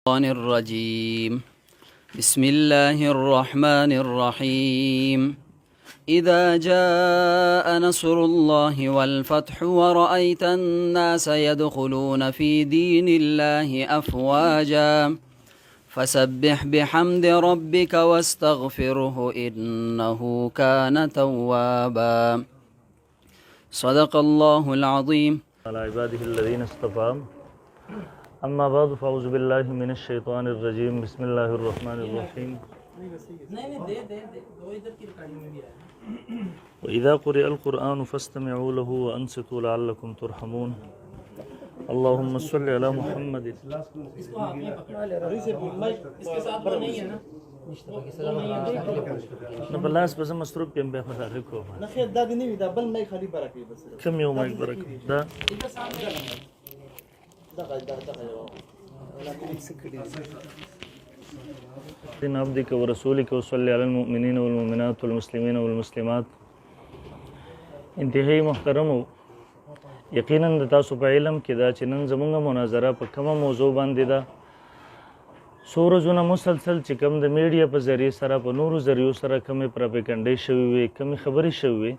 الرجيم بسم الله الرحمن الرحيم إذا جاء نصر الله والفتح ورأيت الناس يدخلون في دين الله أفواجا فسبح بحمد ربك واستغفره إنه كان توابا صدق الله العظيم. على عباده الذين اصطفى اما بعد فاعوذ بالله من الشيطان الرجيم بسم الله الرحمن الرحيم وإذا قرئ القرآن فاستمعوا له وأنصتوا لعلكم ترحمون اللهم صل على محمد. نہ بلاس بس مصروف پیم بے خدا رکھو نہ خیر دادی نہیں دا بل میں خالی برکے بس کم یوم مائک برکت دا ان عبدك ورسولك وصلي على المؤمنين والمؤمنات والمسلمين والمسلمات. انتہائی محترم ہو، یقیناً د تاسو په علم کې دا چې نن زموږ مناظره په کومه موضوع باندې ده. څو ورځونه مسلسل چې کوم د میډیا په ذریعې سره په نورو ذریعو سره کومې پراپیګنډې شوې وې، کومې خبرې شوې وې،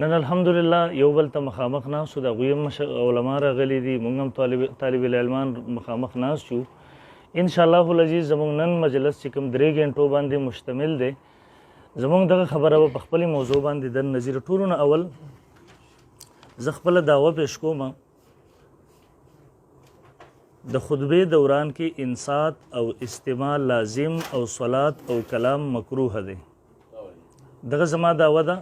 نن الحمدلله یو بل ته مخامخ ناست یو. د هغوی هم علما راغلي دي، موږ هم طالب العلمان مخامخ ناست یو. انشاءالله العزیز زموږ نن مجلس چې کوم 3 غنټو باندې مشتمل دی، زموږ دغه خبره به په خپلې موضوع باندې در نظیر. ټولو نه اول زه خپله دعوه پیش کوم، د خطبې دوران کې انصات او استماع لازم او صلات او کلام مکروه دی. دغه زما دعوه ده.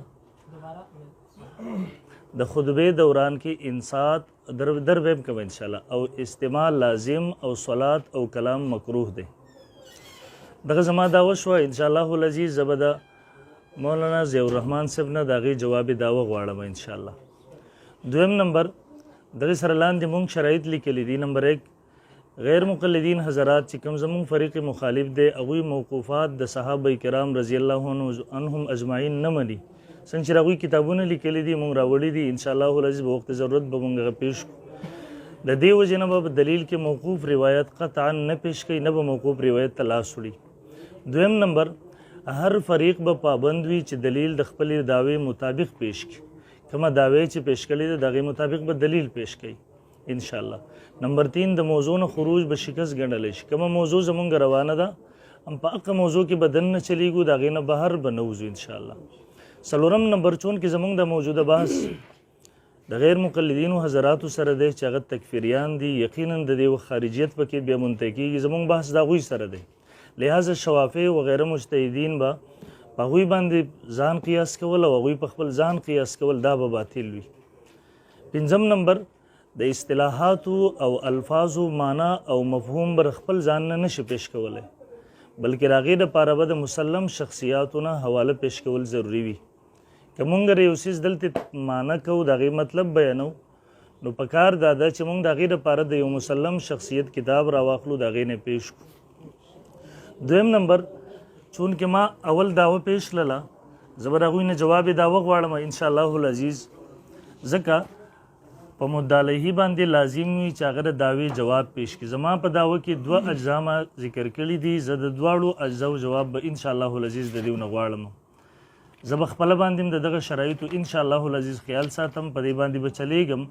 د خطبې دوران کې انصات در بیم کوم انشاءالله، او استماع لازم او صلات او کلام مکروه دی. دغه زما دعوه شوه. انشاءالله العزیز زه به د مولانا ضیاء الرحمن صاحب نه د هغې جوابي دعوه غواړم انشاءالله. دویم نمبر دغې سره لاندې مونږ شرایط لیکلي دي. نمبر 1، غیر مقلدین حضرات چې کوم زمونږ فریق مخالف دی، هغوی موقوفات د صحابه کرام رضی الله عنهم اجمعین نه مني. څنګه چې هغوی کتابونه لیکلي دي مونږ راوړي دي، انشاءالله العزیز به وخت ضرورت به مونږ هغه پیش کړو. د دې وجې نه به دلیل کې موقوف روایت قطعا نه پیش کوي، نه به موقوف روایت ته لاس وړي. دویم نمبر، هر فریق به پابند وي چې دلیل د خپلې دعوې مطابق پیش کړي. کومه دعوې چې پیش کړي ده د هغې مطابق به دلیل پیش کوي انشاءالله. نمبر 3، د موضوع نه خروج به شکست ګڼلی شي. کومه موضوع زمونږ روانه ده هم په هغه موضوع کې به دننه چلیږو، د هغې نه بهر به نه وځو انشاءالله. څلورم نمبر، چون کې زمونږ د موجوده بحث د غیر مقلدینو حضراتو سره دی چې هغه تکفیریان دي، یقینا د دې خارجیت پکې بیا منتهی کېږي. زمونږ بحث د هغوی سره دی، لہذا شوافع وغیره مجتهدین به په هغوی باندې ځان قیاس کول او هغوی په خپل ځان قیاس کول، دا به باطل وي. پنځم نمبر، د اصطلاحاتو او الفاظو معنا او مفهوم بر خپل ځان نه نشي پیش کولی، بلکې د هغې دپاره به د مسلم شخصیاتو نه حواله پیش کول ضروري وي. که مونږ یو څیز دلته معنا کوو، د هغې مطلب بیانو، نو پکار دا ده چې مونږ د هغې دپاره د یو مسلم شخصیت کتاب راواخلو، د هغې نه پیش کړو. دویم نمبر، چونکې ما اول دعوه پیش لله، زه به د هغوی نه جواب دعوه غواړم انشاءالله العزیز، ځکه په مدعا علیه باندې لازم وي چې هغه د دعوې جواب پیش کړي. زما په دعوه کې 2 اجزا ما ذکر کړي دي، زه د 2 اجزاو جواب به انشاءالله العزیز د دې نه غواړم. زه به خپله باندې د دغه شرایطو انشاءالله العزیز خیال ساتم، په دې باندې به چلیږم،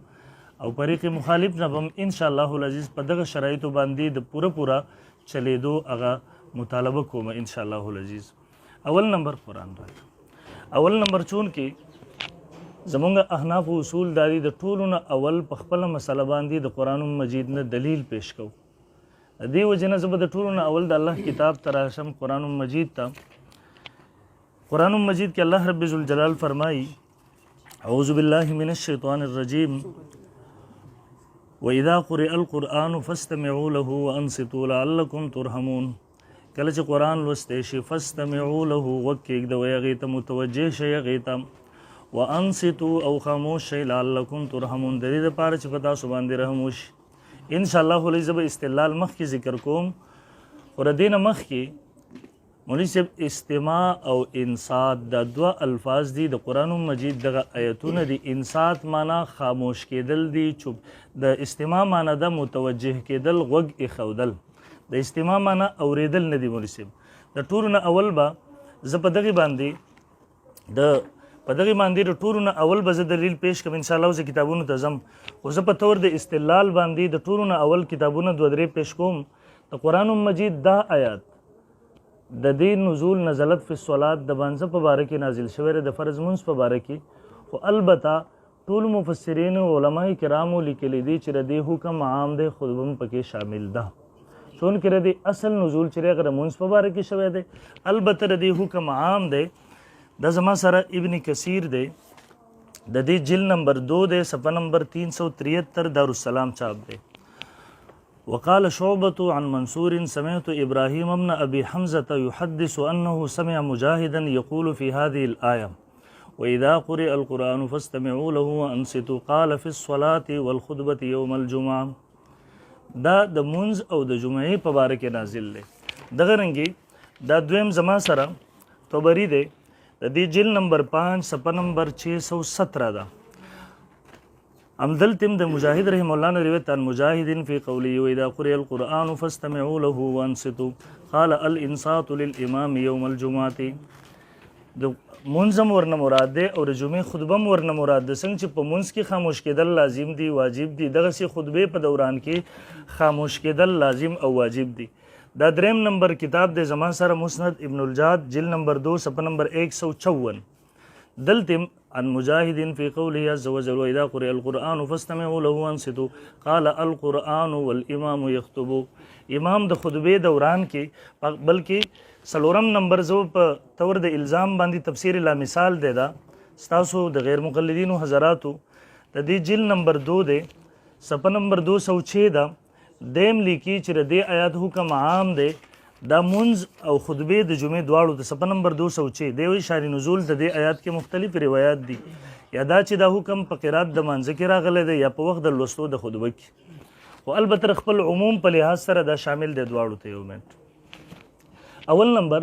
او فریق مخالف نه به هم انشاءالله العزیز په دغه شرایطو باندې د پوره چلیدو هغه مطالبه کوم انشاءالله العزیز. اول نمبر قرآن راځي. اول نمبر چون کې زمونږ احناف اصول داری د ټولو نه اول په خپله مسله باندې د قرآن مجید نه دلیل پیش کوو. د دې وجې نه زه به د ټولو نه اول د الله کتاب ته راشم، قرآن مجید ته. قرآن مجید کې الله رب ذوالجلال فرمایي اعوذ بالله من الشیطان الرجیم وَإِذَا قُرِئَ الْقُرْآنُ فَاسْتَمِعُوا لَهُ وَأَنصِتُوا لَعَلَّكُمْ تُرْحَمُونَ. کله چې قرآن لوستی شي، فاستمعوا له، غوږ کېږدوئ هغې ته، متوجه شئ هغې ته، وانصتوا او خاموش شئ لعلکم ترحمون، د دې دپاره چې په تاسو باندې رحم وشي. انشاءالله العزیز زه به استدلال مخکې ذکر کوم، خو د دې نه مخکې مولوي صاحب استماع او انصات دا 2 الفاظ دي د قرآن مجید دغه آیتونه دي. انصات معنا خاموش کېدل دي، چوپ. د استماع معنا ده متوجه کېدل، غوږ ایښودل. د استماع معنا اوریدل نه دی مولوي صاحب. د ټولو نه اول به زه په دغې باندې د ټولو نه اول به زه دلیل پیش کړم انشاءالله. زه کتابونو ته ځم خو زه په طور د استدلال باندې د ټولو نه اول کتابونه 2-3 پیش کوم. د قرآن مجید دا آیات د دې نزول نزلت فی الصلات د بانځه په باره کې نازل شوی د فرض منځ په باره کې. خو البته ټول مفسرین او علماء کرامو لیکلی دي چې د دې حکم عام دی خود هم پکې شامل ده چونکې د دې اصل نزول چې هغه د منځ په باره کې شوی دی. البته د دې حکم عام دی. دا زما سره ابن کثیر دی د دې جلد نمبر 2 دی صفحه نمبر 373 دارالسلام چاپ دی. وقال شعبة عن منصور سمعت إبراهيم بن أبي حمزة يحدث أنه سمع مجاهدا يقول في هذه الآية وإذا قرئ القرآن فاستمعوا له وأنصتوا قال في الصلاة والخطبة يوم الجمعة. دا د منځ او د جمعې په باره کې نازل دی. دغه رنګې دا دویم زما سره طبري دی د دې جلد نمبر 5 صفحه نمبر 617 ده. امدلتم د مجاهد رحم الله نے روایت عن مجاهد فی قوله واذا قرئ القرآن فاستمعوا له وانصتوا قال الانصات للامام يوم الجمعه. د منظم ورنه مراد ده او د جمعې خطبه ورنه مراد ده. څنګه چې په منځ کې خاموش کېدل لازم دي واجب دي دغه سي خطبه په دوران کې خاموش کېدل لازم او واجب دي. دا دریم نمبر کتاب د زما سره مسند ابن الجاد جلد نمبر 2 صفحه نمبر 154 دلتم عن مجاهد في قوله عز وجل واذا قرئ القرآن فاستمعوا له وانصتوا قال القرآن والامام يخطب. امام د خطبه دوران کې بلکې سلورم نمبر زو په تور د الزام باندې تفسیر لا مثال دی دا ستاسو د غیر مقلدینو حضراتو د دې جلد نمبر 2 دی صفحه نمبر 206 دا دیم لیکي چې د دې آیات حکم عام دی دا منځ او خطبه د جمعې دواړو د صفحه نمبر 206 دی. وی شان نزول د دې آیات کې مختلف روایت دي یا دا چې دا حکم په قرات د منځ کې راغلی دی یا په وخت د لوستو د خطبه کې. او البته خپل عموم په لحاظ سره دا شامل دی دواړو ته. یو منټ اول نمبر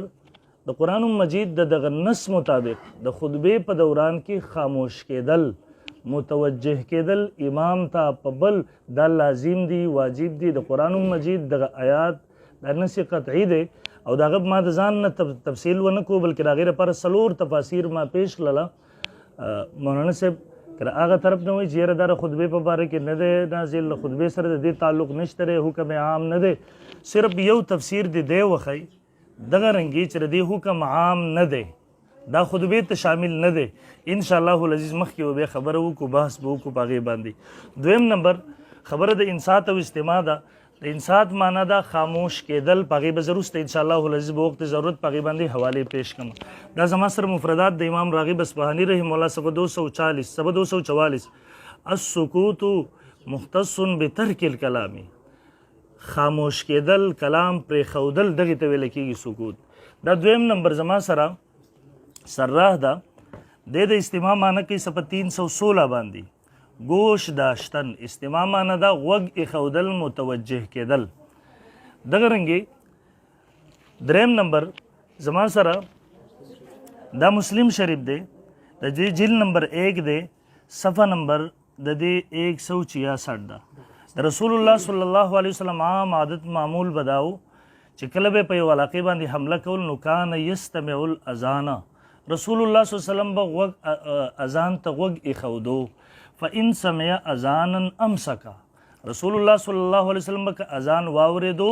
د قرآن مجید د دغه نص مطابق د خطبه په دوران کې خاموش کېدل متوجه کېدل امام ته په بل دا لازم دي واجب دي. د قرآن مجید دغه آیات د نص قطعی دی او دغه ما د ځان نه تفصیل ونه کو بلکې د هغې لپاره څلور تفاسیر ما پیش کړله. مولانا صاحب که هغه طرف نه وایي چې یاره دا د خطبې په باره کې نه دی نازل د خطبې سره د دې تعلق نشته دی حکم عام نه دی صرف یو تفسیر دی دی وښی دغه رنګې چې د دې حکم عام نه دی دا خطبې ته شامل نه دی. انشاءالله العزیز مخکې به بیا خبره وکړو بحث به وکړو په هغې باندې. دویم نمبر خبره د انصات او استماع ده. د انصات معنا دا خاموش کېدل په هغې به زه وروسته انشاءالله العزیز به وخت ضرورت په هغې باندې حوالې پیش کړم. دا زما سره مفردات د امام راغب اصفهاني رحم الله صفحه 244 السکوت مختص بترک الکلام. خاموش کېدل کلام پرېښودل دغې ته ویل کېږي سکوت. دا دویم نمبر زما سره سراح ده د استماع معنی کوي صفحه 316 باندې گوش داشتن. استماع معنی ده غوږ ایښودل متوجه کېدل. دغه رنګې دریم نمبر زما سره دا مسلم شریف دی د دې جلد نمبر 1 دی صفحه نمبر د دې 166 ده. د رسول الله صلی الله علیه وسلم عام عادت معمول بداو چې کله به په یو علاقې باندې حمله کول نو کان یستمع الاذان رسول الله صلی الله علیه وسلم به اذان ته غوږ ایښودو. فإن سمع اذانا امسکا رسول الله صلی الله علیه وسلم به اذان واورېدو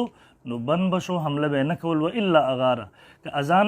نو بند بشو حمله به نه کول و الا اغاره که اذان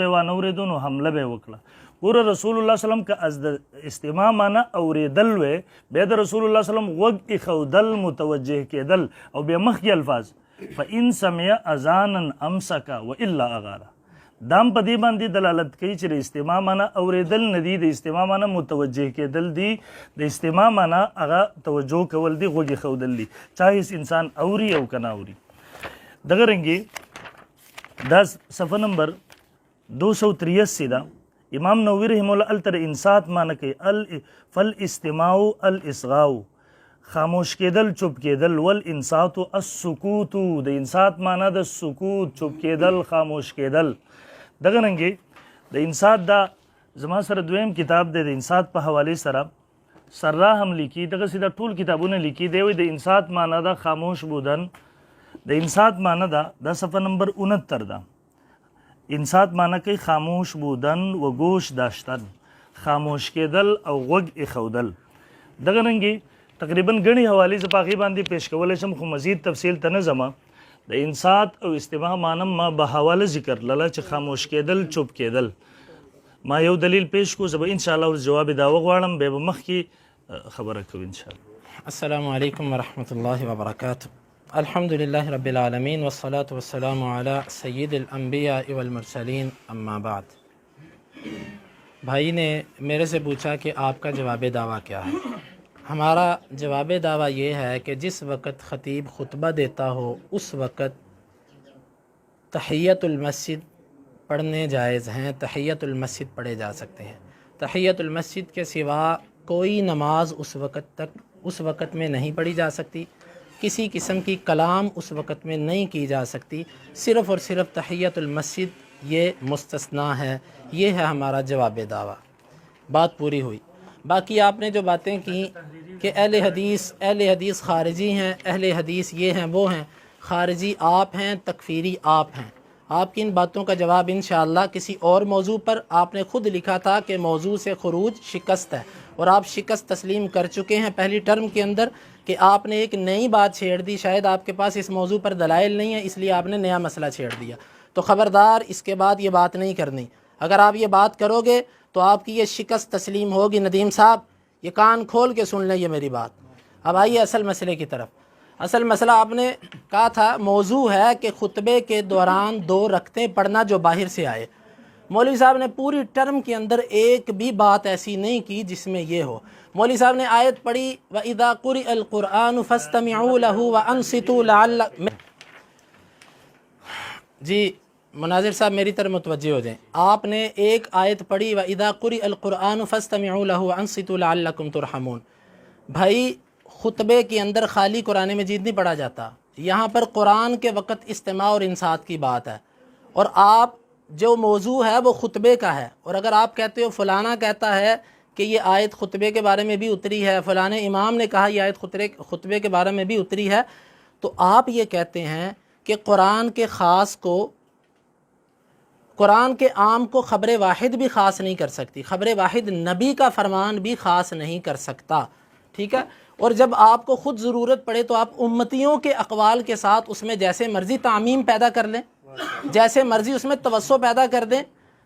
به وانه اورېدو نو حمله به وکړه. ګوره رسول الله صلی الله علیه وسلم که از د استماع معنی اورېدل وی بیا د رسول الله صلی الله علیه وسلم غوږ ایښودل متوجه کېدل او بیا مخکې الفاظ فإن سمع اذانا امسکا و الا اغاره دام په دې باندې دلالت کوي چې د استماع معنی اورېدل نه دي د استماع معنی متوجه کېدل دي د استماع معنی هغه توجه کول دي غوږ ایښودل دي چاهے انسان اوري او که نه اوري. دغه رنګې دا صفحه نمبر 283 ده. امام نووي رحمه الله التر انصات معنی کوي فالاستماع الاصغاء خاموش کېدل چوپ کېدل والانصات السکوت د انصات معنی د سکوت چوپ کېدل خاموش کېدل. دغه رنګې د انصات دا زما سره دویم کتاب دی د انصات په حوالې سره سراح هم لیکي دغسې دا ټول کتابونه لیکي دی وایي د انصات معنی دا خاموش بودن د انصات معنی دا صفحه نمبر 69 دا. انصات معنی کوي خاموش بودن و گوش داشتن، خاموش کېدل او غوږ ایښودل. دغه رنګې تقریبا ګڼې حوالې زه په هغې باندې پیش کولی شم، خو مزید تفصیل ته نه ځمه. د انصات او استماع معنی ما به حواله ذکر لله چې خاموش کېدل، چوپ کېدل. ما یو دلیل پیش کو، زه به انشاءالله جواب دا وغواړم، بیا به مخکې خبره کوو انشاءالله. السلام علیکم ورحمۃ اللہ وبرکاتہ. الحمد للہ رب العالمین والصلاة والسلام علی سید الانبیاء والمرسلین، اما بعد. بھائی نے میرے سے پوچھا کہ آپ کا جواب دعویٰ کیا ہے. ہمارا جواب دعویٰ یہ ہے کہ جس وقت خطیب خطبہ دیتا ہو اس وقت تحیت المسجد پڑھنے جائز ہیں، تحیت المسجد پڑھے جا سکتے ہیں. تحیت المسجد کے سوا کوئی نماز اس وقت میں نہیں پڑھی جا سکتی، کسی قسم کی کلام اس وقت میں نہیں کی جا سکتی، صرف اور صرف تحیت المسجد یہ مستثنیٰ ہے. یہ ہے ہمارا جواب دعویٰ. بات پوری ہوئی. باقی آپ نے جو باتیں کی کہ اہل حدیث خارجی ہیں، اہل حدیث یہ ہیں وہ ہیں، خارجی آپ ہیں، تکفیری آپ ہیں. آپ کی ان باتوں کا جواب انشاءاللہ کسی اور موضوع پر. آپ نے خود لکھا تھا کہ موضوع سے خروج شکست ہے، اور آپ شکست تسلیم کر چکے ہیں پہلی ٹرم کے اندر کہ آپ نے ایک نئی بات چھیڑ دی. شاید آپ کے پاس اس موضوع پر دلائل نہیں ہے، اس لیے آپ نے نیا مسئلہ چھیڑ دیا. تو خبردار اس کے بعد یہ بات نہیں کرنی. اگر آپ یہ بات کرو گے تو آپ کی یہ شکست تسلیم ہوگی. ندیم صاحب یہ کان کھول کے سن لیں یہ میری بات. اب آئیے اصل مسئلے کی طرف. اصل مسئلہ آپ نے کہا تھا موضوع ہے کہ خطبے کے دوران 2 رکعتیں پڑھنا جو باہر سے آئے. مولوی صاحب نے پوری ٹرم کے اندر ایک بھی بات ایسی نہیں کی جس میں یہ ہو. مولوی صاحب نے آیت پڑھی وَإِذَا قُرِئَ الْقُرْآنُ فَاسْتَمِعُوا لَهُ وَأَنصِتُوا لَعَلَّكُمْ. جی مناظر صاحب میری طرف متوجہ ہو جائیں. آپ نے ایک آیت پڑھی وَإِذَا قُرِئَ الْقُرْآنُ فَاسْتَمِعُوا لَهُ وَأَنصِتُوا لَعَلَّكُمْ تُرْحَمُونَ. بھائی خطبے کے اندر خالی قرآن مجید نہیں پڑھا جاتا. یہاں پر قرآن کے وقت استماع اور انصات کی بات ہے، اور آپ جو موضوع ہے وہ خطبے کا ہے. اور اگر آپ کہتے ہو فلانا کہتا ہے کہ یہ آیت خطبے کے بارے میں بھی اتری ہے، فلانے امام نے کہا یہ آیت خطبے کے بارے میں بھی اتری ہے، تو آپ یہ کہتے ہیں کہ قرآن کے خاص کو، قرآن کے عام کو خبر واحد بھی خاص نہیں کر سکتی، خبر واحد نبی کا فرمان بھی خاص نہیں کر سکتا. ٹھیک ہے. اور جب آپ کو خود ضرورت پڑے تو آپ امتیوں کے اقوال کے ساتھ اس میں جیسے مرضی تعمیم پیدا کر لیں، جیسے مرضی اس میں توسع پیدا کر دیں.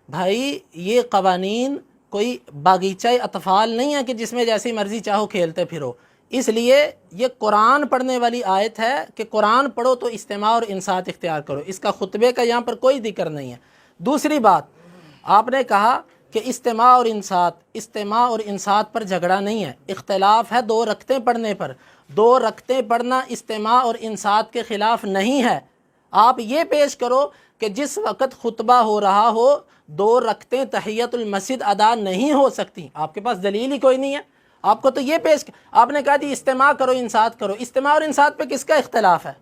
بھائی یہ قوانین کوئی باغیچہ اطفال نہیں ہے کہ جس میں جیسی مرضی چاہو کھیلتے پھرو. اس لیے یہ قرآن پڑھنے والی آیت ہے کہ قرآن پڑھو تو استماع اور انصات اختیار کرو. اس کا خطبے کا یہاں پر کوئی ذکر نہیں ہے. دوسری بات آپ نے کہا کہ استماع اور انصات پر جھگڑا نہیں ہے، اختلاف ہے 2 رکعتیں پڑھنے پر. 2 رکعتیں پڑھنا استماع اور انصات کے خلاف نہیں ہے. آپ یہ پیش کرو کہ جس وقت خطبہ ہو رہا ہو 2 رکعتیں تحیت المسجد ادا نہیں ہو سکتی. آپ کے پاس دلیل ہی کوئی نہیں ہے. آپ کو تو یہ آپ نے کہا جی استماع کرو انصات کرو. استماع اور انصات پہ کس کا اختلاف ہے؟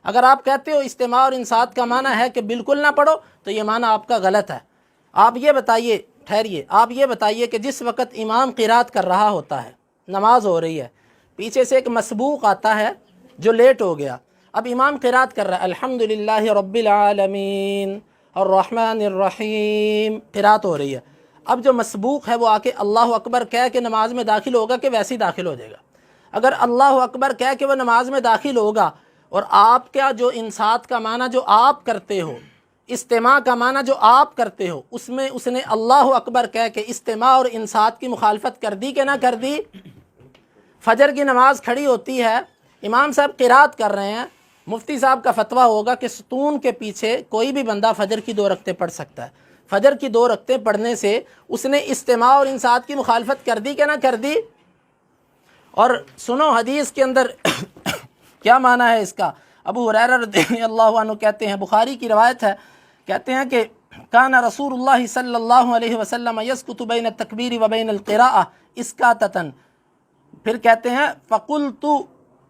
اگر آپ کہتے ہو استماع اور انصات کا معنی ہے کہ بالکل نہ پڑھو تو یہ معنی آپ کا غلط ہے. آپ یہ بتائیے، ٹھہریے، آپ یہ بتائیے کہ جس وقت امام قرات کر رہا ہوتا ہے، نماز ہو رہی ہے، پیچھے سے ایک مسبوق آتا ہے جو لیٹ ہو گیا. اب امام قرات کر رہا ہے الحمدللہ رب العالمین الرحمن الرحیم، قرات ہو رہی ہے. اب جو مسبوق ہے وہ آ کے اللہ اکبر کہہ کے نماز میں داخل ہوگا کہ ویسے ہی داخل ہو جائے گا؟ اگر اللہ اکبر کہہ کے وہ نماز میں داخل ہوگا اور آپ کا جو انصات کا معنی جو آپ کرتے ہو، استماع کا معنی جو آپ کرتے ہو، اس میں اس نے اللہ اکبر کہہ کے استماع اور انصات کی مخالفت کر دی کہ نہ کر دی؟ فجر کی نماز کھڑی ہوتی ہے، امام صاحب قرات کر رہے ہیں، مفتی صاحب کا فتویٰ ہوگا کہ ستون کے پیچھے کوئی بھی بندہ فجر کی 2 رکعتیں پڑھ سکتا ہے. فجر کی 2 رکعتیں پڑھنے سے اس نے استماع اور انصات کی مخالفت کر دی کہ نہ کر دی؟ اور سنو حدیث کے اندر کیا معنی ہے اس کا. ابو ہریرہ رضی اللہ عنہ کہتے ہیں، بخاری کی روایت ہے، کہتے ہیں کہ کان رسول اللہ صلی اللہ علیہ وسلم یسکت بین التکبیر و بین القراءہ اسکاتۃ. پھر کہتے ہیں فقلت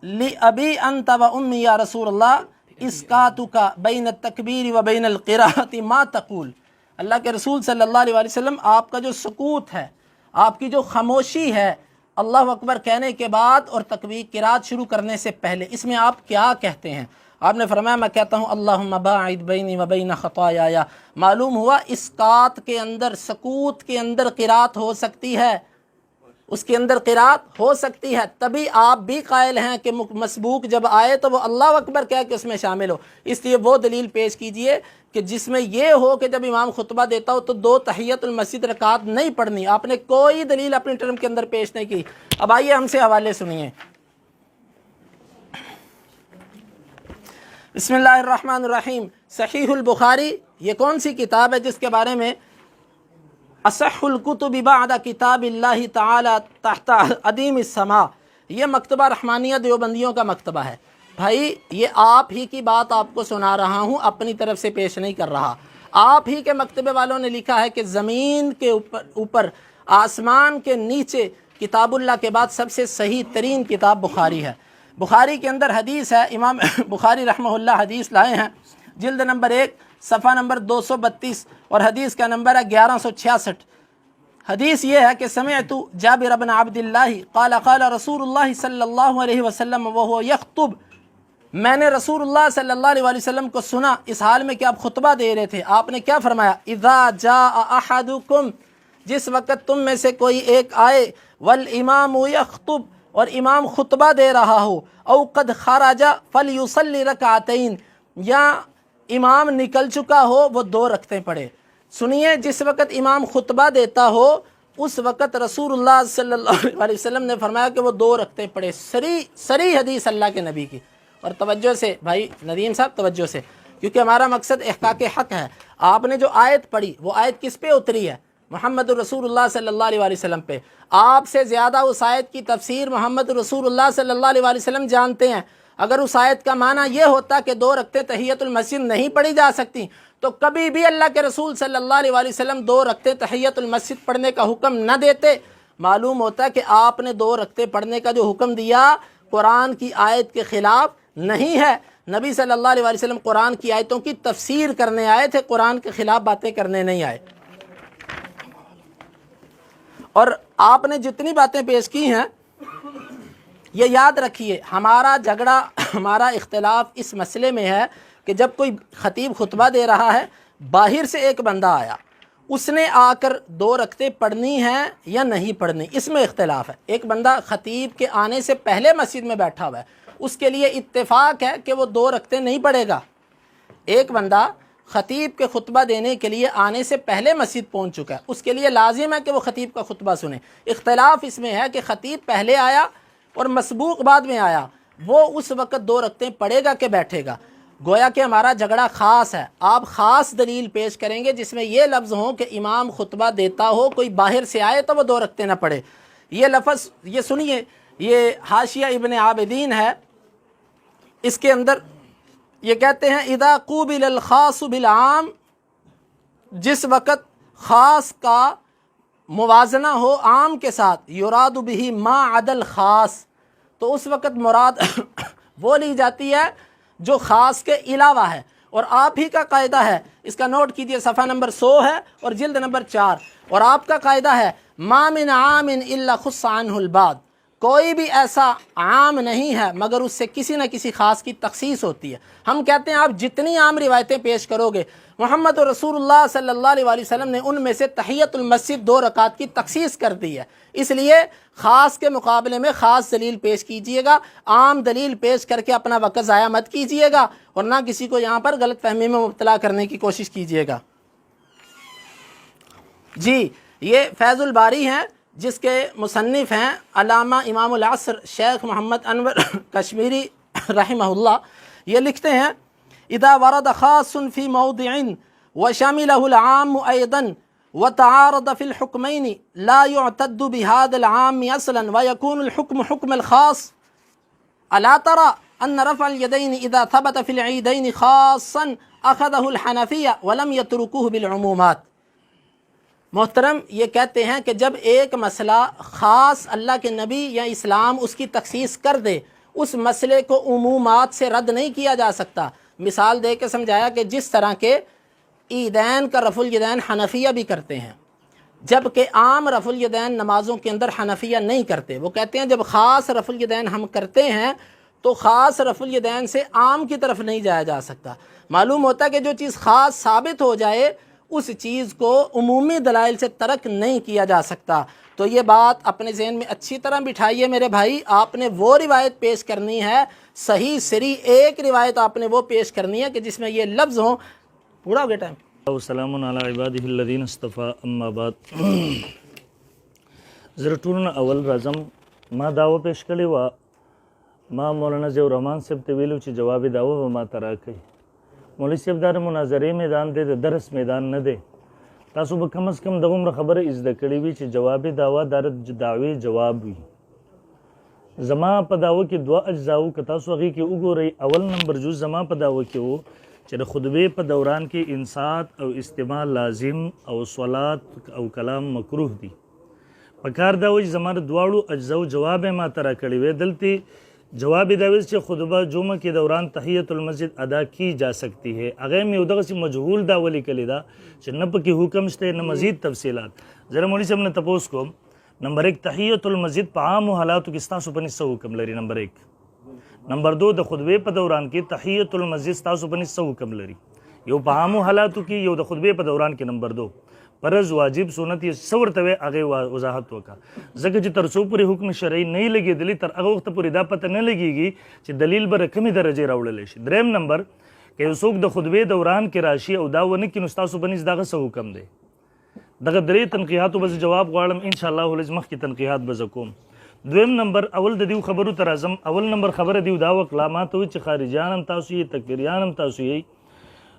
لأبی انت و امی یا رسول اللہ اسکاتک بین التکبیر و بین القراءۃ ما تقول. اللہ کے رسول صلی اللہ علیہ وسلم آپ کا جو سکوت ہے، آپ کی جو خاموشی ہے اللہ اکبر کہنے کے بعد اور تکبیر قرات شروع کرنے سے پہلے، اس میں آپ کیا کہتے ہیں؟ آپ نے فرمایا میں کہتا ہوں اللہم باعد بینی و بین خطایا. معلوم ہوا اسقاط کے اندر، سکوت کے اندر قرات ہو سکتی ہے، اس کے اندر قرات ہو سکتی ہے. تبھی آپ بھی قائل ہیں کہ مسبوق جب آئے تو وہ اللہ اکبر کہہ کے اس میں شامل ہو. اس لیے وہ دلیل پیش کیجئے کہ جس میں یہ ہو کہ جب امام خطبہ دیتا ہو تو 2 تحیت المسجد رکعت نہیں پڑھنی. آپ نے کوئی دلیل اپنی ٹرم کے اندر پیش نہیں کی. اب آئیے ہم سے حوالے سنیے. بسم اللہ الرحمن الرحیم. صحیح البخاری یہ کون سی کتاب ہے جس کے بارے میں اصح الکتب بعد کتاب اللہ تعالی تحت عدیم السماء، یہ مکتبہ رحمانیہ دیوبندیوں کا مکتبہ ہے. بھائی یہ آپ ہی کی بات آپ کو سنا رہا ہوں، اپنی طرف سے پیش نہیں کر رہا. آپ ہی کے مکتبے والوں نے لکھا ہے کہ زمین کے اوپر آسمان کے نیچے کتاب اللہ کے بعد سب سے صحیح ترین کتاب بخاری ہے. بخاری کے اندر حدیث ہے، امام بخاری رحمہ اللہ حدیث لائے ہیں، جلد نمبر 1 صفحہ نمبر 232 اور حدیث کا نمبر ہے 1166. حدیث یہ ہے کہ سمعت جابر بن عبد اللہ قال قال رسول اللہ صلی اللہ علیہ وسلم وهو یخطب. میں نے رسول اللہ صلی اللہ علیہ وسلم کو سنا اس حال میں کہ آپ خطبہ دے رہے تھے. آپ نے کیا فرمایا؟ اذا جاء احدکم، جس وقت تم میں سے کوئی ایک آئے، والامام یخطب، اور امام خطبہ دے رہا ہو، او قد خرج فلیصلی رکعتین، یا امام نکل چکا ہو وہ 2 رکعتیں پڑھے. سنیے، جس وقت امام خطبہ دیتا ہو اس وقت رسول اللہ صلی اللہ علیہ وسلم نے فرمایا کہ وہ 2 رکعتیں پڑھے. صریح حدیث اللہ کے نبی کی. اور توجہ سے بھائی ندیم صاحب، توجہ سے، کیونکہ ہمارا مقصد احقاق حق ہے. آپ نے جو آیت پڑھی وہ آیت کس پہ اتری ہے؟ محمد رسول اللہ صلی اللہ علیہ وسلم پہ. آپ سے زیادہ اس آیت کی تفسیر محمد رسول اللہ صلی اللہ علیہ وسلم جانتے ہیں. اگر اس آیت کا معنی یہ ہوتا کہ 2 رکعتیں تحیت المسجد نہیں پڑھی جا سکتی تو کبھی بھی اللہ کے رسول صلی اللہ علیہ وسلم 2 رکعتیں تحیت المسجد پڑھنے کا حکم نہ دیتے. معلوم ہوتا کہ آپ نے 2 رکعتیں پڑھنے کا جو حکم دیا قرآن کی آیت کے خلاف نہیں ہے. نبی صلی اللہ علیہ وسلم قرآن کی آیتوں کی تفسیر کرنے آئے تھے، قرآن کے خلاف باتیں کرنے نہیں آئے. اور آپ نے جتنی باتیں پیش کی ہیں یہ یاد رکھیے، ہمارا جھگڑا، ہمارا اختلاف اس مسئلے میں ہے کہ جب کوئی خطیب خطبہ دے رہا ہے، باہر سے ایک بندہ آیا، اس نے آ کر 2 رکعتیں پڑھنی ہیں یا نہیں پڑھنی، اس میں اختلاف ہے. ایک بندہ خطیب کے آنے سے پہلے مسجد میں بیٹھا ہوا ہے، اس کے لیے اتفاق ہے کہ وہ 2 رکعتیں نہیں پڑھے گا. ایک بندہ خطیب کے خطبہ دینے کے لیے آنے سے پہلے مسجد پہنچ چکا ہے، اس کے لیے لازم ہے کہ وہ خطیب کا خطبہ سنے. اختلاف اس میں ہے کہ خطیب پہلے آیا اور مسبوق بعد میں آیا، وہ اس وقت 2 رکعتیں پڑھے گا کہ بیٹھے گا. گویا کہ ہمارا جھگڑا خاص ہے. آپ خاص دلیل پیش کریں گے جس میں یہ لفظ ہوں کہ امام خطبہ دیتا ہو، کوئی باہر سے آئے تو وہ 2 رکعتیں نہ پڑھے. یہ لفظ یہ سنیے، یہ حاشیہ ابن عابدین ہے، اس کے اندر یہ کہتے ہیں اذا قوبل الخاص بالعام، جس وقت خاص کا موازنہ ہو عام کے ساتھ، یراد به ما عدا الخاص، تو اس وقت مراد وہ لی جاتی ہے جو خاص کے علاوہ ہے. اور آپ ہی کا قاعدہ ہے، اس کا نوٹ کیجئے، صفحہ نمبر 100 ہے اور جلد نمبر 4، اور آپ کا قاعدہ ہے ما من عام الا خص عنہ البعض، کوئی بھی ایسا عام نہیں ہے مگر اس سے کسی نہ کسی خاص کی تخصیص ہوتی ہے. ہم کہتے ہیں آپ جتنی عام روایتیں پیش کرو گے، محمد رسول اللہ صلی اللہ علیہ وسلم نے ان میں سے تحیت المسجد 2 رکعت کی تخصیص کر دی ہے. اس لیے خاص کے مقابلے میں خاص دلیل پیش کیجئے گا، عام دلیل پیش کر کے اپنا وقت ضائع مت کیجئے گا اور نہ کسی کو یہاں پر غلط فہمی میں مبتلا کرنے کی کوشش کیجئے گا. جی، یہ فیض الباری ہیں جس کے مصنف ہیں علامہ امام العصر شیخ محمد انور کشمیری رحمہ اللہ. یہ لکھتے ہیں اذا ورد خاص فی موضع وشملہ العام ایضا وتعارض في الحكمين لا يعتد بهذا العام اصلا ويكون الحكم حكم الخاص. الا ترى ان رفع اليدين اذا ثبت في العيدين خاصا اخذه الحنفية ولم يتركوه بالعمومات. محترم، یہ کہتے ہیں کہ جب ایک مسئلہ خاص اللہ کے نبی یا اسلام اس کی تخصیص کر دے، اس مسئلے کو عمومات سے رد نہیں کیا جا سکتا. مثال دے کے سمجھایا کہ جس طرح کے عیدین کا رفع الیدین حنفیہ بھی کرتے ہیں، جبکہ عام رفع الیدین نمازوں کے اندر حنفیہ نہیں کرتے. وہ کہتے ہیں جب خاص رفع الیدین ہم کرتے ہیں تو خاص رفع الیدین سے عام کی طرف نہیں جایا جا سکتا۔ معلوم ہوتا ہے کہ جو چیز خاص ثابت ہو جائے اس چیز کو عمومی دلائل سے ترک نہیں کیا جا سکتا۔ تو یہ بات اپنے ذہن میں اچھی طرح بٹھائیے میرے بھائی، آپ نے وہ روایت پیش کرنی ہے، صحیح سری ایک روایت آپ نے وہ پیش کرنی ہے کہ جس میں یہ لفظ ہوں۔ پورا ہو گیا ٹائم؟ وسلام علی عباده الذین اصطفى اما بعد زرټون اول رزم ما داوا پیش کړی و، ما مولانا ضیاء الرحمن صاحب ته ویلو چې جواب داوا به ما ته راکړي. مولوي صاحب دا مناظرې میدان دی، د درس میدان نه دی. تاسو به کم از کم دغومره خبره زده کړې وي چې جواب داوا د دعوې جواب وي. زما په داوا کې دوه اجزاو که تاسو هغې کې وګورئ، اول نمبر جز زما په داوا کې و چې د خطبې په دوران کې انصات او استماع لازم او صلات او کلام مکروه دي. په کار دا و چې زما د دواړو اجزاو جواب یې ما ته راکړی وی. دلته جواب دا ویل چې خطبه جمعه کې دوران تحیت المسجد ادا کی جا سکتی ہے. هغه مې یو دغسې مجهول دا ولیکلی دا چې نه پکې حکم شته نه مزید تفصیلات. زه مولوي صاحب نه تپوس کوم، نمبر ایک تحیت المسجد په عامو حالاتو کې ستاسو په نس څه حکم لري؟ نمبر ایک. نمبر دو د خطبې په دوران کې تحیت المسجد ستاسو په نس څه حکم لري؟ یو په عامو حالاتو کې، یو د خطبې په دوران کې. نمبر دو فرض واجب سنت یې څه ورته وی هغې وضاحت وکړه، ځکه چې تر څو پورې حکم شرعي نه وي لګېدلی تر هغه وخته پورې دا پته نه لګېږي چې دلیل به د کمې درجې راوړلی شي. دریم نمبر که یو څوک د خطبې دوران کې راشي او دا ونه کړي نو ستاسو په نس دغه څه حکم دی؟ دغه درې تنقیحاتو به زه جواب غواړم انشاءالله لږ مخکې تنقیحات به زه کوم. دویم نمبر اول د دیو خبرو ته راځم. اول نمبر خبره دیو دا وکړه ما ته وایي چې خارجیان هم تاسو یې تکفیریان هم تاسو یې.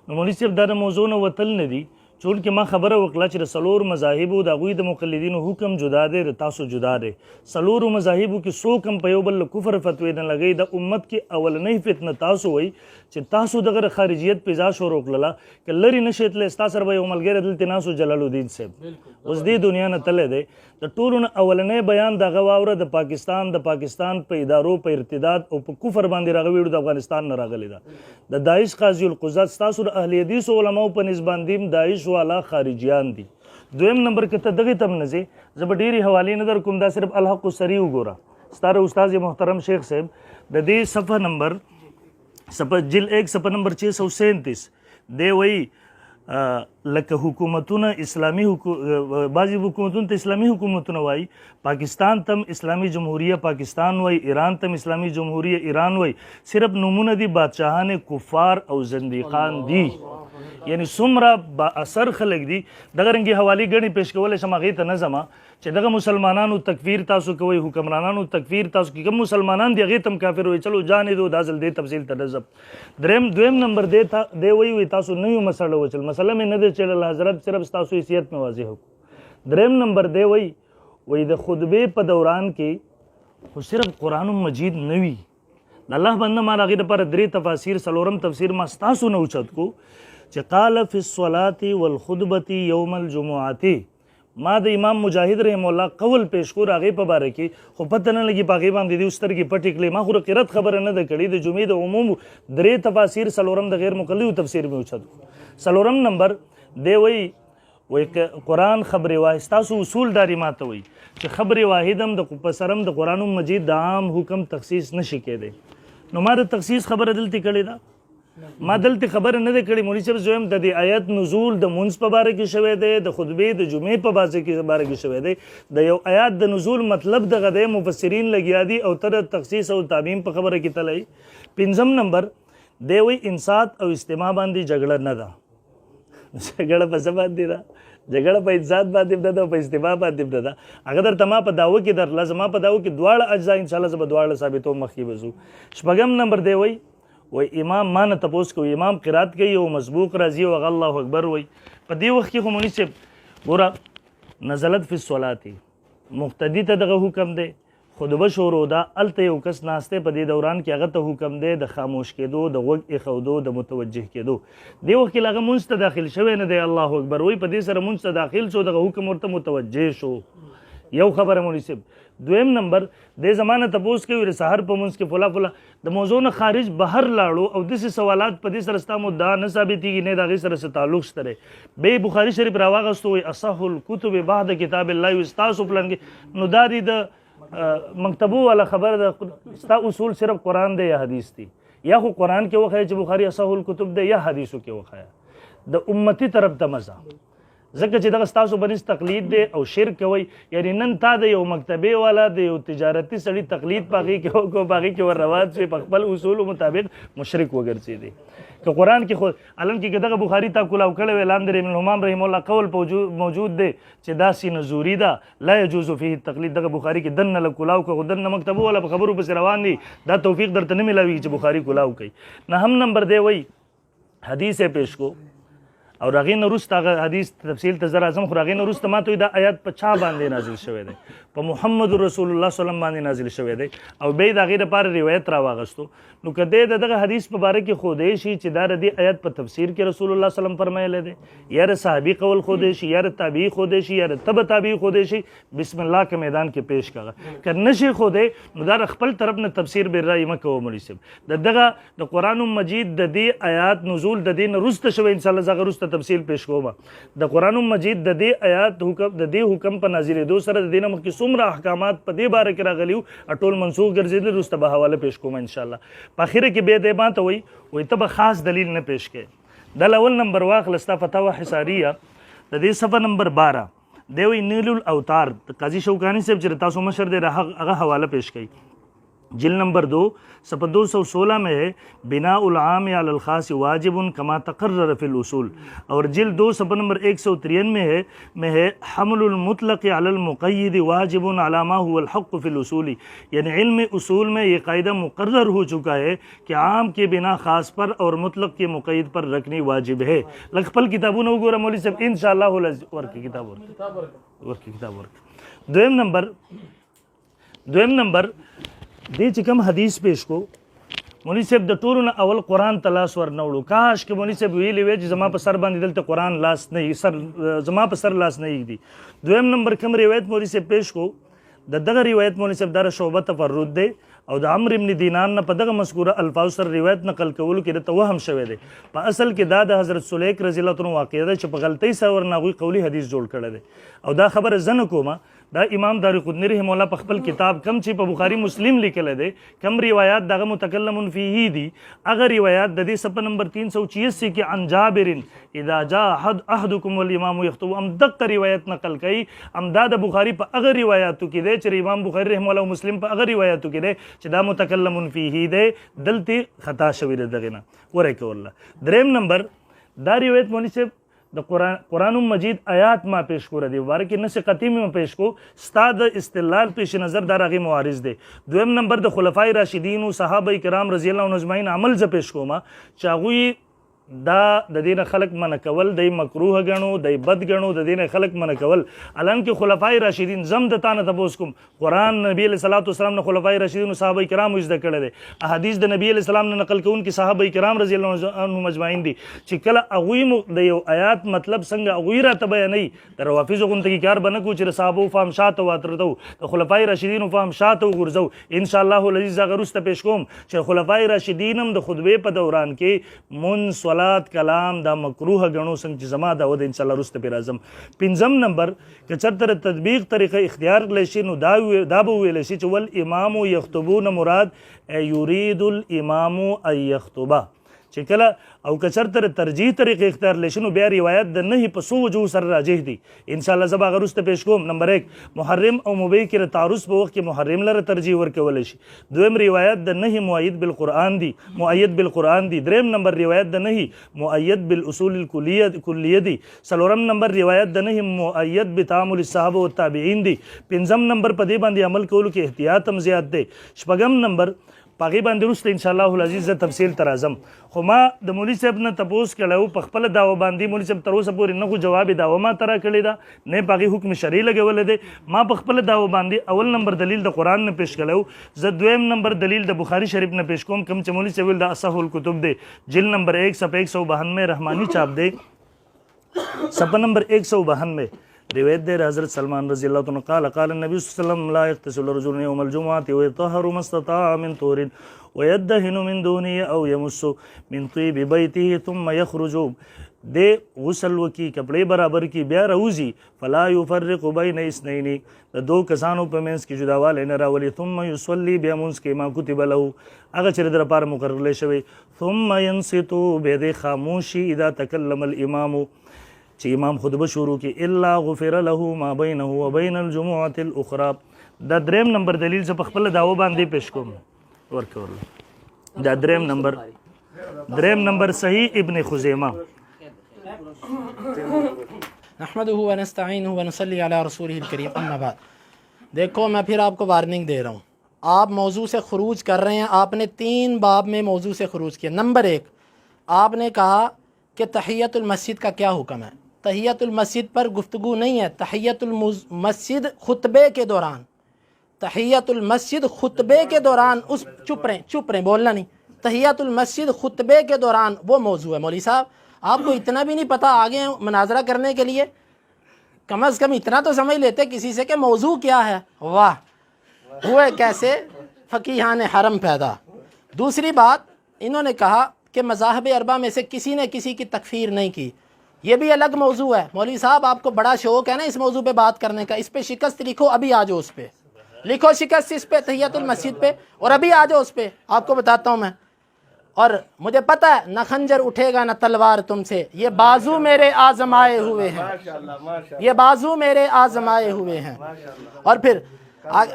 نو مولوي صاحب دا د موضوع نه وتل نه دي، چونکې ما خبره وکړه چې د څلورو مذاهبو د هغوی د مقلدینو حکم جدا دی، د تاسو جدا دی. څلورو مذاهبو کې څوک هم په یو بل له کفر فتوې نه لګوي. د امت کې اولنۍ فتنه تاسو وایي چې تاسو دغه خارجیت فضا شروع کړله، که لرې نه شئ تللی، ستا سره به یو ملګری دلته ناست و جلال الدین صاحب، اوس دې دنیا نه تللی دی. د ټولو نه اولنی بیان دغه واوره د پاکستان په ادارو په ارتداد او په کفر باندې راغلی ویډیو د افغانستان نه راغلی ده. د داعش قاضي القضات ستاسو د اهل حدیثو علماو په نسبت باندې هم داعش والا خارجیان دي. دویم نمبر که ته دغې ته هم نه ځې، زه به ډېرې حوالې نه در کوم، دا صرف الحق السری وګوره. ستاره استاد محترم شیخ صاحب د دې صفحه نمبر جل 1 صفحه نمبر 637 دی وایي لکه حکومتونه اسلامی بعضی حکومتونه ته اسلامی حکومتونه وایي، پاکستان تم اسلامی جمهوریه پاکستان وایي، ایران تم اسلامی جمهوریه ایران وایي. صرف نمونه دي بادشاهان کفار او زندیقان دي، یعنی څومره با اثر خلک دي. دغه رنګې حوالې ګڼې پیش کولی شم، هغې ته نه ځمه چې دغه مسلمانانو تکفیر تاسو کوئ، حکمرانانو تکفیر تاسو کوئ، کوم مسلمانان دي هغې ته هم کافر وایي. چلو جانې دو دا ځل دې تفصیل ته نه ځم. دویم نمبر دی وایي تاسو نه یو مسله وچل، مسله مې نه دی چلل حضرت، صرف ستاسو حیثیت مې واضح وکړو. دریم نمبر دی وایي د خطبې په دوران کې خو صرف قرآن مجید نه وي، د الله بنده ما د هغې دپاره درې تفاسیر، څلورم تفسیر ما ستاسو نه اوچت کو چې قال فی الصلاة والخطبة یوم الجمعة. ما د امام مجاهد رحم الله قول پیش کور هغې په باره کې، خو پته نه لګي په هغې باندې دې سترګې پټې کړې. ما خو د قرت خبره نه ده کړې، د جمعې د عموم درې تفاسیر، څلورم د غیر مقلدو تفسیر مې اوچت کو. څلورم نمبر دی وایي که قرآن خبر واحد، ستاسو اصول داري ما ته وایي چې خبر واحد هم په سر هم د قرآن مجید د عام حکم تخصیص نشي کېدی. نو ما د تخصیص خبره دلته کړې ده، ما دلته خبره نه ده کړې. مولوي صاحب زویم د دې آیت نزول د مونځ په باره کې شوی دی، د خطبې د جمعې په باره کې شوی دی. د یو آیات د نزول مطلب دغه دی، مفسرین لګیا دي او تر تخصیص او تعمیم په خبره کې تللی. پنځم نمبر دی وایي انصات او استماع باندې جګړه نه ده. جګړه په څه باندې ده؟ جګړه په انصات باندې نه ده او په استماع باندې نه ده. هغه درته ما په دعوه کې درله، زما په دعوه کې دواړه اجزا انشاءالله زه به دواړه ثابتوم، مخکې به ځو. شپږم نمبر دی وایي امام ما نه تپوس کوي، امام قرات کوي او مسبوق راځي او هغه الله اکبر وایي. په دې وخت کې خو مولوي صاحب ګوره نزلت فی الصلاة مقتدي ته دغه حکم دی، خطبه شروع ده، هلته یو کس ناستی په دې دوران کې هغه ته حکم دی د خاموش کېدو، د غوږ ایښودو، د متوجه کېدو. دې وخت کې هغه مونځ ته داخل شوی نه دی، الله اکبر وایي، په دې سره مونځ ته داخل شو، دغه حکم ورته متوجه شو. یو خبره مولوي صاحب. دویم نمبر دې زمانه تپوس کوي د سحر په منځ کې فلا د موضوع نه خارج بهر لاړو او داسې سوالات په دې سره ستا مدعا نه ثابتېږي، نه د هغې سره څه تعلق شته دی. بیا بخاري شریف راواغستو وایي اصح الکتب بعد کتاب الله، ستاسو پلان کې نو دا دي د مکتبو والا خبر ده ستا اصول صرف قرآن دی یا حدیث دی یا خو قرآن کې وخایه چې بخاری اصح الکتب دی یا حدیثو کې وخایه د امتی طرف ته مزه ځکه چې دغه ستاسو بنس تقلید دی او شرک کوي یعنی نن تا د یو مکتبې والا د یو تجارتي سړي تقلید پاغي کې کو باغی کې ور رواج شي په خپل اصول مطابق مشرک وګرځي دی که قرآن کې خو علم کې دغه بخاری تا کولاو کړه ویلان در ابن الحمام رحم الله قول موجود دی چې دا سین زوری دا لا يجوز فيه التقلید دغه بخاری کې دن له کولاو کو دن مکتبو والا خبرو په روان دي دا توفیق درته نه ملاوي چې بخاری کولاو کوي نه هم نمبر دی وای حدیث پیش کو او راغې نورست هغه حدیث تفصیل ته زر اعظم خو راغې نورست ما ته دا آیات په چا باندې نازل شوی دی په محمد رسول الله صلی الله علیه وسلم باندې نازل شوی دی او به دا غیر لپاره روایت را واغستو نو کده دغه حدیث په باره کې خو دې شي چې دا ردی آیات په تفسیر کې رسول الله صلی الله علیه وسلم فرمایلی دی یا صحابي قول خو دې شي یا تابعی خو دې شي یا تبع تابعی خو دې شي بسم الله کے میدان کې پیش کړه که نشي خو دې نو دا خپل طرف نه تفسیر به رائے مکو مولوی صاحب دغه د قرآن مجید د دې آیات نزول د دې رست شوی ان شاء الله زغه رست تفصیل پیش کوم د قرآن مجید د دې آیات حکم د دې حکم په نازلېدو سره د دې نه مخکې څومره احکامات په دې باره کې راغلي وو ټول منسوخ ګرځېدل وروسته به حواله پیش کوم انشاءالله په اخره کې بیا دې ماته وایي ته به خاص دلیل نه پیش کړې دا اول نمبر واخله ستا فتاوا حصاریه د دې صفحه نمبر 12 دی وایي نیل الاوتار قاضي شوکانی صاحب چې تاسو مشر دی هغه حواله پیش کړي جل نمبر 2 صفحہ 216 میں ہے بناء العام علی الخاص واجب کما تقرر فی الاصول اور جل 2 صفحہ نمبر 193 میں ہے حمل المطلق علی المقید واجب علی ما هو الحق فی الاصول یعنی علم اصول میں یہ قاعدہ مقرر ہو چکا ہے کہ عام کے بنا خاص پر اور مطلق کے مقید پر رکھنی واجب ہے لکھپل کتابوں نے وګوره مولوی صاحب انشاءاللہ ورکی کتاب ورک دویم نمبر دې چې کوم حدیث پیش کو مولوی صاحب د ټولو نه اول قرآن ته لاس ورنوړو کاش که مولوی صاحب ویلي وی چې زما په سر باندې دلته قرآن لاس نه زما په سر لاس نه ایږدي دویم نمبر کوم روایت مولوی صاحب پیش کو دغه روایت مولوی صاحب داره شعبه تفرد دی او د عمرو ابن دینار نه په دغه مذکوره الفاظ سره روایت نقل کولو کې د توهم شوی دی په اصل کې دا د حضرت سلیک رضی الله عنه واقعه ده چې په غلطۍ سره ورنه هغوی قولي حدیث جوړ کړی دی او دا خبره زه نه کومه دا امام دارقطنی رحم الله په خپل کتاب کم چې په بخاری مسلم لیکلی دی کم روایات دغه متکلم فیه دي هغه روایات د دې صفحه نمبر 386 کې عن جابر اذا جاء احدكم والامام يخطب ام دغه روایت نقل کوي ام دا د بخاری په هغه روایاتو کې دی چې امام بخاری رحم الله مسلم په هغه روایاتو کې دی چې دا متکلم فیه دی دلته خطا شوی دی دغه نه ورکه والله دریم نمبر دا روایت مولوی صاحب د قرآن مجید آیات ما پیش کو ردی بارے کې نس قطعی میں پیش کو استاد استدلال پیش نظر دار هغه معارض دی دویم نمبر د خلفای راشدین او صحابه کرام رضی الله عنهم اجمعین عمل ز پیش کوما چاغوی دا د دین خلق من کول د مکروه غنو د بد غنو د دین خلق من کول الان کې خلفای راشدین زم د تانه تبوس کوم قرآن نبی علیہ الصلوۃ والسلام نے خلفای راشدین او صحابه کرام وجد کړل دي احادیث د نبی علیہ السلام نے نقل کون کې صحابه کرام رضی الله عنهم اجمعین دي چې کله اغوی د یو آیات مطلب څنګه اغوی را تبه نه د روافض غونټی کار بنه کو چې صحابه فهم شاته واتردو د خلفای راشدین فهم شاته ورزو ان شاء الله العزیز غرست پیش کوم چې خلفای راشدین هم د خطبه په دوران کې من کلام دا مکروه غنو څنګه چې زما دا ود ان شاء الله رست پر اعظم پنځم نمبر که چرته تطبیق طریقه اختیار لشي نو دا به ویل شي چې ول امام یخطبون مراد یرید الامام ان یخطبا چې کله او که چرته ترجیح طریقه اختیار لشي نو بیا روایت د نه په سو وجو سره راجح دي ان شاء الله زبا غرست پیش کوم نمبر 1 محرم او مبیح کې تعارض په وخت کې محرم لره ترجیح ورکول شي دویم روایت د نه مؤید بالقران دي مؤید بالقران دي دریم نمبر روایت د نه مؤید بالاصول الکلیه دي څلورم نمبر روایت د نه مؤید بتعامل الصحابه والتابعین دي پنځم نمبر په دې باندې عمل کولو کې احتیاط هم زیات دی شپږم نمبر پاغي باندې وروسته ان شاء الله العزیز تفصیل تر اعظم خو ما د مولوی صاحب نه تپوس کړو په خپل داوا باندې مولوی صاحب تر اوسه پورې نه جواب داوا ما ترا کړی دا نه پاغي حکم شرعي لګول دی ما په خپل داوا باندې اول نمبر دلیل د قران نه پیش کړو زه دویم نمبر دلیل د بخاری شریف نه پیش کوم کم چې مولوی صاحب د اصح الکتب دی جلد نمبر 1 صفحه 192 رحمانی چاپ دی صفحه نمبر 192 روایت دے حضرت سلمان رضی اللہ عنہ قال قال النبی صلی اللہ علیہ وسلم لا يغتسل الرجل يوم الجمعة ويطهر ما استطاع من طهر ويدهن من دونه او يمس من طيب بيته ثم يخرج دے غسل وکی کپڑے برابر کی بیا روزی فلا يفرق بین اثنین دو کسانوں پہ منس کی جداوالے نہ راولی ثم يصلي بیا منس کے ما کتب له اگر چر در پار مقرر لے شوی ثم ينصت بید خاموشی اذا تکلم الامام چی امام خطبہ شروع کی الا غفر له ما بینه وبین الجمعة الاخرى دا دریم نمبر دلیل سے پخپل داو باندې پیش کوم ورکول دا دریم نمبر صحیح ابن خزیمہ نحمدہ ونستعینہ ونصلی علی رسولہ الکریم اما بعد. دیکھو میں پھر آپ کو وارننگ دے رہا ہوں، آپ موضوع سے خروج کر رہے ہیں. آپ نے 3 باب میں موضوع سے خروج کیا. نمبر 1 آپ نے کہا کہ تحیت المسجد کا کیا حکم ہے. تحیت المسجد پر گفتگو نہیں ہے. تحیت المسجد خطبے کے دوران، تحیت المسجد خطبے کے دوران اس چپ رہیں بولنا نہیں. تحیت المسجد خطبے کے دوران وہ موضوع ہے. مولوی صاحب آپ کو اتنا بھی نہیں پتہ آگے ہیں مناظرہ کرنے کے لیے؟ کم از کم اتنا تو سمجھ لیتے کسی سے کہ موضوع کیا ہے. واہ ہوئے کیسے فقیہان حرم پیدا. دوسری بات انہوں نے کہا کہ مذاہب اربعہ میں سے کسی نے کسی کی تکفیر نہیں کی. یہ بھی الگ موضوع ہے. مولوی صاحب آپ کو بڑا شوق ہے نا اس موضوع پہ بات کرنے کا. اس پہ شکست لکھو، ابھی آ جاؤ اس پہ لکھو شکست اس پہ تحیت المسجد پہ، اور ابھی آ جاؤ اس پہ. آپ کو بتاتا ہوں میں، اور مجھے پتہ ہے نہ خنجر اٹھے گا نہ تلوار تم سے. یہ بازو میرے آزمائے ہوئے ہیں، یہ بازو میرے آزمائے ہوئے ہیں. اور پھر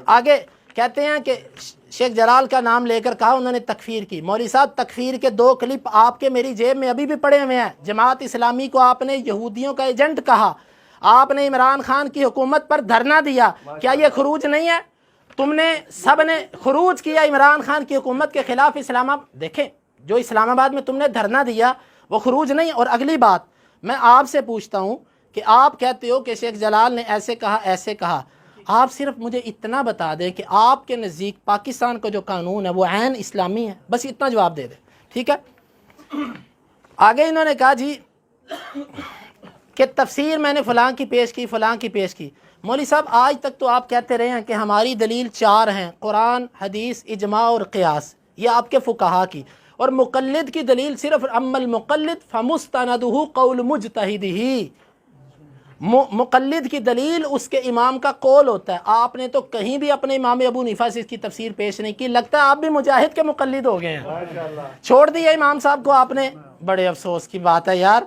آگے کہتے ہیں کہ شیخ جلال کا نام لے کر کہا انہوں نے تکفیر کی. مولوی صاحب تکفیر کے 2 کلپ آپ کے میری جیب میں ابھی بھی پڑے ہوئے ہیں. جماعت اسلامی کو آپ نے یہودیوں کا ایجنٹ کہا، آپ نے عمران خان کی حکومت پر دھرنا دیا. کیا یہ خروج نہیں ہے؟ تم نے سب نے خروج کیا عمران خان کی حکومت کے خلاف. اسلام آباد دیکھیں، جو اسلام آباد میں تم نے دھرنا دیا وہ خروج نہیں. اور اگلی بات میں آپ سے پوچھتا ہوں کہ آپ کہتے ہو کہ شیخ جلال نے ایسے کہا ایسے کہا. آپ صرف مجھے اتنا بتا دیں کہ آپ کے نزدیک پاکستان کا جو قانون ہے وہ عین اسلامی ہے. بس اتنا جواب دے دیں، ٹھیک ہے. آگے انہوں نے کہا جی کہ تفسیر میں نے فلاں کی پیش کی فلاں کی پیش کی. مولوی صاحب آج تک تو آپ کہتے رہے ہیں کہ ہماری دلیل 4 ہیں، قرآن، حدیث، اجماع اور قیاس. یہ آپ کے فقہا کی. اور مقلد کی دلیل صرف اما المقلد فمستندہ قول مجتہدہ. مقلد کی دلیل اس کے امام کا قول ہوتا ہے. آپ نے تو کہیں بھی اپنے امام ابو حنیفہ سے اس کی تفسیر پیش نہیں کی. لگتا ہے آپ بھی مجاہد کے مقلد ہو گئے ہیں. چھوڑ دیا امام صاحب کو آپ نے. بڑے افسوس کی بات ہے یار،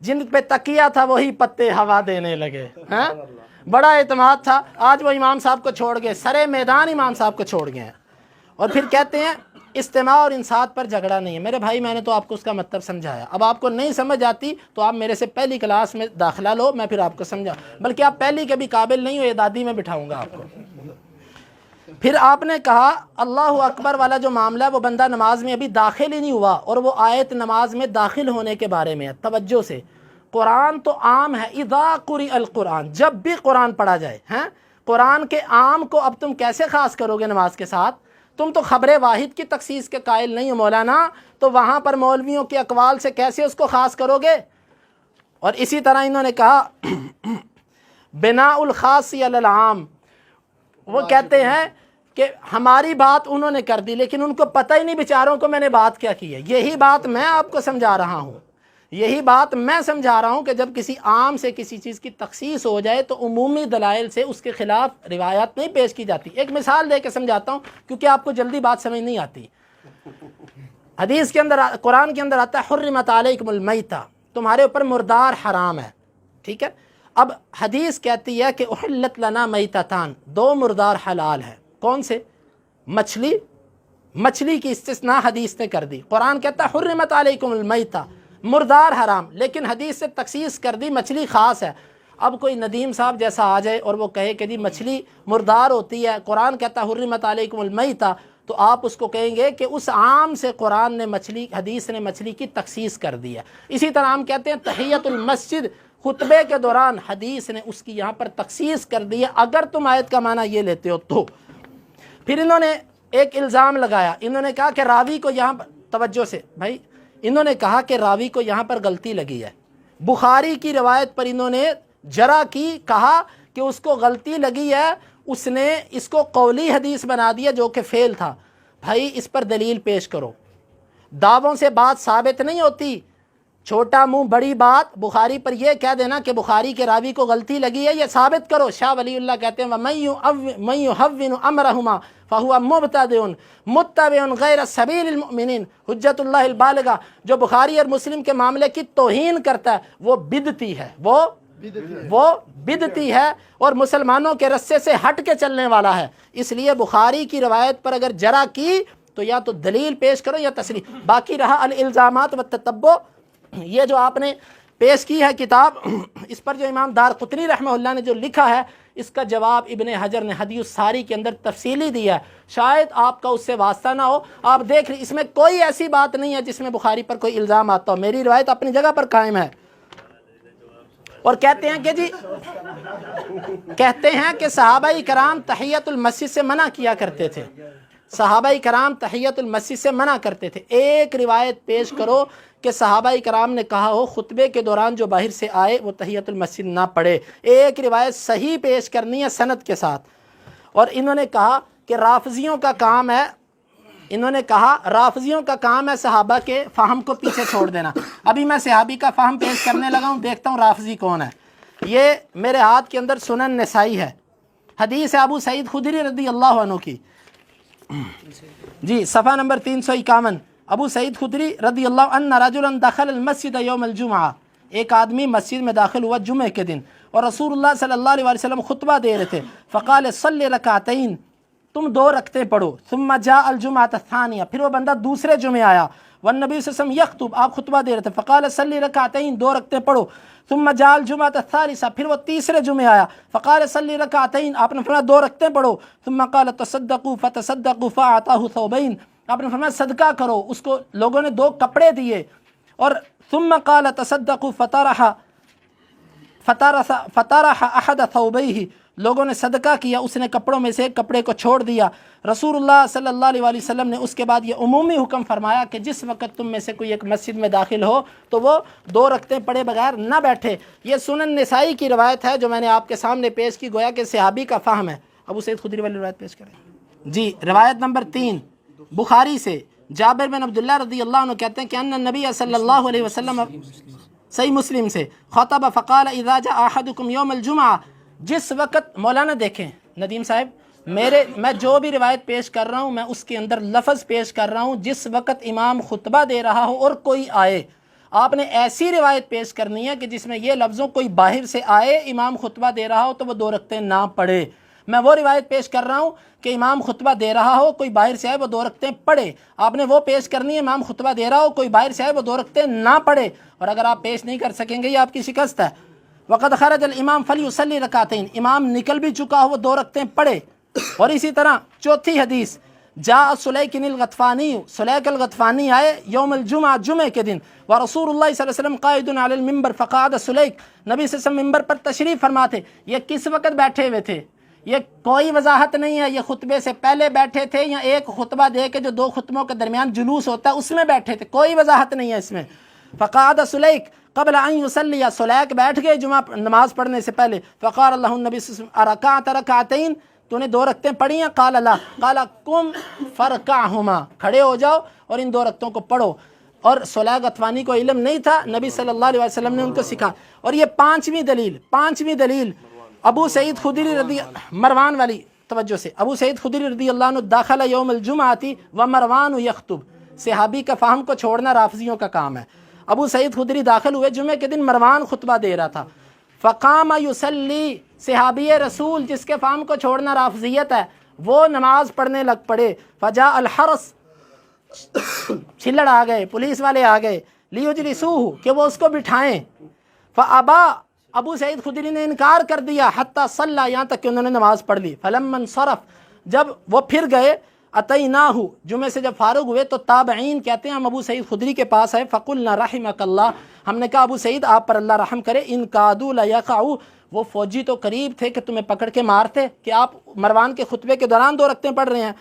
جن پہ تکیہ تھا وہی پتے ہوا دینے لگے. ہاں بڑا اعتماد تھا، آج وہ امام صاحب کو چھوڑ گئے، سرے میدان امام صاحب کو چھوڑ گئے ہیں. اور پھر کہتے ہیں استماع اور انصات پر جھگڑا نہیں ہے. میرے بھائی میں نے تو آپ کو اس کا مطلب سمجھایا. اب آپ کو نہیں سمجھ آتی تو آپ میرے سے پہلی کلاس میں داخلہ لو، میں پھر آپ کو سمجھا. بلکہ آپ پہلی کے بھی قابل نہیں ہو، یہ دادی میں بٹھاؤں گا آپ کو. پھر آپ نے کہا اللہ اکبر والا جو معاملہ ہے وہ بندہ نماز میں ابھی داخل ہی نہیں ہوا، اور وہ آیت نماز میں داخل ہونے کے بارے میں ہے. توجہ سے، قرآن تو عام ہے. اذا قرئ القرآن، جب بھی قرآن پڑھا جائے. ہیں قرآن کے عام کو اب تم کیسے خاص کرو گے نماز کے ساتھ؟ تم تو خبر واحد کی تخصیص کے قائل نہیں ہو مولانا، تو وہاں پر مولویوں کے اقوال سے کیسے اس کو خاص کرو گے؟ اور اسی طرح انہوں نے کہا بناء الخاص علی العام. وہ کہتے ہیں کہ ہماری بات انہوں نے کر دی لیکن ان کو پتہ ہی نہیں بیچاروں کو میں نے بات کیا کی ہے. یہی بات میں آپ کو سمجھا رہا ہوں، یہی بات میں سمجھا رہا ہوں کہ جب کسی عام سے کسی چیز کی تخصیص ہو جائے تو عمومی دلائل سے اس کے خلاف روایات نہیں پیش کی جاتی. ایک مثال دے کے سمجھاتا ہوں کیونکہ آپ کو جلدی بات سمجھ نہیں آتی. حدیث کے اندر، قرآن کے اندر آتا ہے حرمت علیکم المیتہ، تمہارے اوپر مردار حرام ہے. ٹھیک ہے، اب حدیث کہتی ہے کہ احلت لنا میتتان، 2 مردار حلال ہیں. کون سے؟ مچھلی کی استثناء حدیث نے کر دی. قرآن کہتا ہے حرمت علیکم المیتہ، مردار حرام، لیکن حدیث سے تخصیص کر دی مچھلی خاص ہے. اب کوئی ندیم صاحب جیسا آ جائے اور وہ کہے کہ جی مچھلی مردار ہوتی ہے، قرآن کہتا ہے حرمت علیکم المیتہ، تو آپ اس کو کہیں گے کہ اس عام سے قرآن نے مچھلی، حدیث نے مچھلی کی تخصیص کر دی ہے. اسی طرح ہم کہتے ہیں تحیت المسجد خطبے کے دوران، حدیث نے اس کی یہاں پر تخصیص کر دی ہے اگر تم آیت کا معنی یہ لیتے ہو تو. پھر انہوں نے ایک الزام لگایا، انہوں نے کہا کہ راوی کو یہاں پر، توجہ سے بھائی، انہوں نے کہا کہ راوی کو یہاں پر غلطی لگی ہے. بخاری کی روایت پر انہوں نے جرا کی کہا کہ اس کو غلطی لگی ہے، اس نے اس کو قولی حدیث بنا دیا جو کہ فعل تھا. بھائی اس پر دلیل پیش کرو. دعووں سے بات ثابت نہیں ہوتی. چھوٹا منہ بڑی بات. بخاری پر یہ کہہ دینا کہ بخاری کے راوی کو غلطی لگی ہے، یہ ثابت کرو. شاہ ولی اللہ کہتے ہیں وَمَن يُحَوِّنُ أَمْرَهُمَا فَهُوَ مُبْتَدِعٌ مُتَّبِعٌ غَيْرَ سَبِيلِ الْمُؤْمِنِينَ. حجت اللہ البالغہ جو بخاری اور مسلم کے معاملے کی توہین کرتا ہے وہ بدعتی ہے، وہ بدعتی ہے اور مسلمانوں کے رستے سے ہٹ کے چلنے والا ہے. اس لیے بخاری کی روایت پر اگر جرا کی تو یا تو دلیل پیش کرو یا تصریح. باقی رہا الالزامات والتتبع، یہ جو آپ نے پیش کی ہے کتاب، اس پر جو امام دارقطنی رحمہ اللہ نے جو لکھا ہے اس کا جواب ابن حجر نے ہدی الساری کے اندر تفصیلی دیا ہے. شاید آپ کا اس سے واسطہ نہ ہو. آپ دیکھ رہے اس میں کوئی ایسی بات نہیں ہے جس میں بخاری پر کوئی الزام آتا ہو. میری روایت اپنی جگہ پر قائم ہے. اور کہتے ہیں کہ جی کہتے ہیں کہ صحابہ کرام تحیت المسجد سے منع کیا کرتے تھے. صحابہ کرام تحیت المسجد سے منع کرتے تھے. ایک روایت پیش کرو کہ صحابہ کرام نے کہا ہو خطبے کے دوران جو باہر سے آئے وہ تحیت المسجد نہ پڑھے. ایک روایت صحیح پیش کرنی ہے سند کے ساتھ. اور انہوں نے کہا کہ رافضیوں کا کام ہے، انہوں نے کہا رافضیوں کا کام ہے صحابہ کے فہم کو پیچھے چھوڑ دینا. ابھی میں صحابی کا فہم پیش کرنے لگا ہوں، دیکھتا ہوں رافضی کون ہے. یہ میرے ہاتھ کے اندر سنن نسائی ہے، حدیث ابو سعید خدری رضی اللہ عنہ کی، جی صفحہ نمبر 351. ابو سعید خدری رضی اللہ عنہ رجلا دخل المسجد یوم الجمعہ، ایک آدمی مسجد میں داخل ہوا جمعے کے دن اور رسول اللہ صلی اللہ علیہ وسلم خطبہ دے رہے تھے. فقال صلی رکعتین، تم 2 رکعتیں پڑھو. ثم جاء الجمعۃ الثانیہ، پھر وہ بندہ دوسرے جمعے آیا. والنبی صلی اللہ علیہ وسلم یخطب، آپ خطبہ دے رہے تھے. فقال صلی رکعتین، 2 رکعتیں پڑھو. ثم جاء الجمعۃ الثالثہ، پھر وہ تیسرے جمعے آیا. فقال صلی رکعتین، آپ نے فرمایا 2 رکعتیں پڑھو. ثم قال تصدقوا فتصدقوا فاعطاه ثوبین، آپ نے فرمایا صدقہ کرو. اس کو لوگوں نے 2 کپڑے دیے. اور ثم قال تصدقوا فطرح احد ثوبیہ، لوگوں نے صدقہ کیا، اس نے کپڑوں میں سے ایک کپڑے کو چھوڑ دیا. رسول اللہ صلی اللہ علیہ وسلم نے اس کے بعد یہ عمومی حکم فرمایا کہ جس وقت تم میں سے کوئی ایک مسجد میں داخل ہو تو وہ 2 رکعتیں پڑھے بغیر نہ بیٹھے. یہ سنن نسائی کی روایت ہے جو میں نے آپ کے سامنے پیش کی، گویا کہ صحابی کا فہم ہے. ابو سعید خدری والی روایت پیش کریں. جی روایت نمبر 3 بخاری سے جابر بن عبداللہ رضی اللہ عنہ کہتے ہیں کہ ان النبی صلی اللہ علیہ وسلم، صحیح مسلم سے، خطب فقال اذا جاء احدکم یوم الجمعہ، جس وقت، مولانا دیکھیں ندیم صاحب، میں جو بھی روایت پیش کر رہا ہوں میں اس کے اندر لفظ پیش کر رہا ہوں جس وقت امام خطبہ دے رہا ہو اور کوئی آئے. آپ نے ایسی روایت پیش کرنی ہے کہ جس میں یہ لفظوں کوئی باہر سے آئے امام خطبہ دے رہا ہو تو وہ 2 رکعتیں نہ پڑھے. میں وہ روایت پیش کر رہا ہوں کہ امام خطبہ دے رہا ہو، کوئی باہر سے آئے وہ 2 رکعتیں پڑھے. آپ نے وہ پیش کرنی ہے امام خطبہ دے رہا ہو، کوئی باہر سے آئے وہ 2 رکعتیں نہ پڑھے. اور اگر آپ پیش نہیں کر سکیں گے یہ آپ کی شکست ہے. وقد خرج الامام فلیصلی رکعتین، امام نکل بھی چکا ہو وہ 2 رکعتیں پڑھے. اور اسی طرح چوتھی حدیث، جاء سلیک الغطفانی، سلیک الغطفانی آئے یوم الجمعہ، جمعے کے دن، ورسول اللہ صلی اللہ علیہ وسلم قائد علی المنبر فقعد سلیک، نبی صلی اللہ علیہ وسلم ممبر پر تشریف فرما تھے. یہ کس وقت بیٹھے ہوئے تھے؟ یہ کوئی وضاحت نہیں ہے یہ خطبے سے پہلے بیٹھے تھے یا ایک خطبہ دے کے جو 2 خطبوں کے درمیان جلوس ہوتا ہے اس میں بیٹھے تھے، کوئی وضاحت نہیں ہے اس میں. فقعد سلیک قبل ان یصلی، سلیک بیٹھ گئے جمعہ نماز پڑھنے سے پہلے. فقال اللہ النبی صلی اللہ علیہ وسلم ارکعت رکعتین، تو نے 2 رکعتیں پڑھی ہیں؟ قال لا. قال قم فرکعہما، کھڑے ہو جاؤ اور ان 2 رکعتوں کو پڑھو. اور صلیح غطفانی کو علم نہیں تھا، نبی صلی اللہ علیہ وسلم نے ان کو سکھا. اور یہ پانچویں دلیل ابو سعید خدری رضی، مروان والی توجہ سے، ابو سعید خدری رضی اللہ عنہ داخل یوم الجمعہ ومروان یخطب، صحابی کا فہم کو چھوڑنا رافضیوں کا کام ہے. ابو سعید خدری داخل ہوئے جمعے کے دن، مروان خطبہ دے رہا تھا. فقام یصلی، صحابی رسول جس کے فہم کو چھوڑنا رافضیت ہے وہ نماز پڑھنے لگ پڑے. فجاء الحرس، چھلڑ آ گئے، پولیس والے آ گئے، لیجلسوہ، کہ وہ اس کو بٹھائیں. فابا، ابو سعید خدری نے انکار کر دیا. حتی صلی، یہاں تک کہ انہوں نے نماز پڑھ لی. فلما انصرف، جب وہ پھر گئے، اتیناہ، جمعے سے جب فارغ ہوئے تو تابعین کہتے ہیں ہم ابو سعید خدری کے پاس آئے. فقلنا رحمک اللہ، ہم نے کہا ابو سعید آپ پر اللہ رحم کرے. ان کادوا لیقعوا، وہ فوجی تو قریب تھے کہ تمہیں پکڑ کے مارتے کہ آپ مروان کے خطبے کے دوران 2 رکعتیں پڑھ رہے ہیں.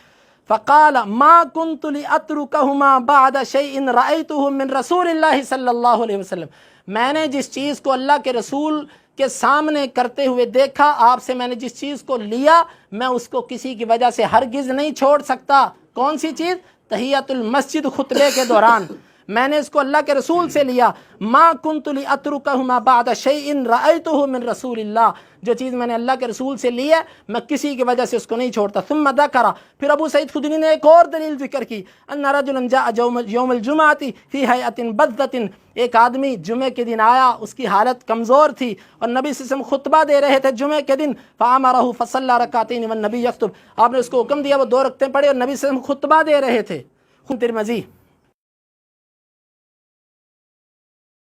فقال ما كنت لاتركهما بعد شيء رايته من رسول اللہ صلی اللہ علیہ وسلم، میں نے جس چیز کو اللہ کے رسول کے سامنے کرتے ہوئے دیکھا، آپ سے میں نے جس چیز کو لیا، میں اس کو کسی کی وجہ سے ہرگز نہیں چھوڑ سکتا۔ کون سی چیز؟ تحیۃ المسجد خطبے کے دوران میں نے اس کو اللہ کے رسول سے لیا۔ ما کنت لاترکہما بعد شیء رأیتہ من رسول اللہ، جو چیز میں نے اللہ کے رسول سے لی ہے میں کسی کی وجہ سے اس کو نہیں چھوڑتا۔ ثم ذکر، پھر ابو سعید خدری نے ایک اور دلیل ذکر کی، ان رجلا جاء یوم الجمعۃ فی ہیئۃ بذۃ، ایک آدمی جمعے کے دن آیا، اس کی حالت کمزور تھی اور نبی صلی اللہ علیہ وسلم خطبہ دے رہے تھے جمعے کے دن، فامرہ فصلی رکعتین والنبی یخطب، آپ نے اس کو حکم دیا وہ 2 رکعتیں پڑھی اور نبی صلی اللہ علیہ وسلم خطبہ دے رہے تھے۔ ترمذی